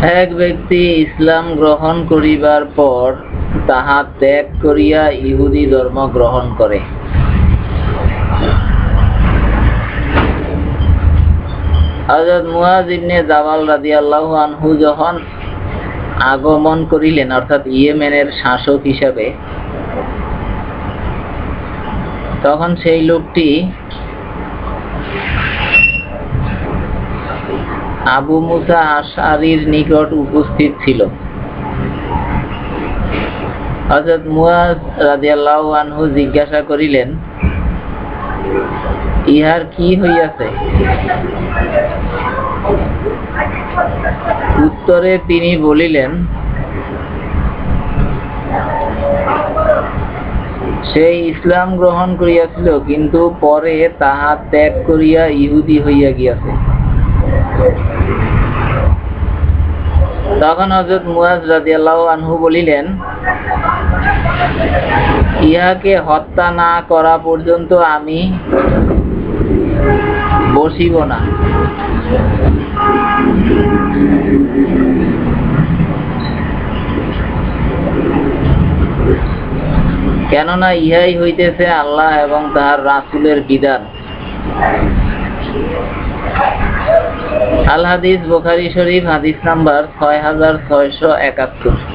এক ব্যক্তি ইসলাম গ্রহণ করিবার পর তাহা ত্যাগ করিয়া ইহুদি ধর্ম গ্রহণ করে। হযরত মুআয ইবনে জাবাল রাদিয়াল্লাহু আনহু যখন আগমন করিলেন, অর্থাৎ ইয়েমেনের শাসক হিসাবে, তখন সেই লোকটি আবু মুসা আশআরীর নিকট উপস্থিত ছিল। হযরত মুআয রাদিয়াল্লাহু আনহু জিজ্ঞাসা করিলেন, ইহার কি হইয়াছে? উত্তরে তিনি বলিলেন, সে ইসলাম গ্রহণ করিয়াছিল, কিন্তু পরে তাহা ত্যাগ করিয়া ইহুদি হইয়া গিয়াছে। তখন হযরত মুআয রাদিয়াল্লাহু আনহু বলিলেন, ইহাকে হত্যা না করা পর্যন্ত আমি বসিব না। কেননা ইহাই হইতেছে আল্লাহ এবং তাহার রাসূলের বিধান। আল হাদিস, বুখারী শরীফ, হাদিস নাম্বার 6671।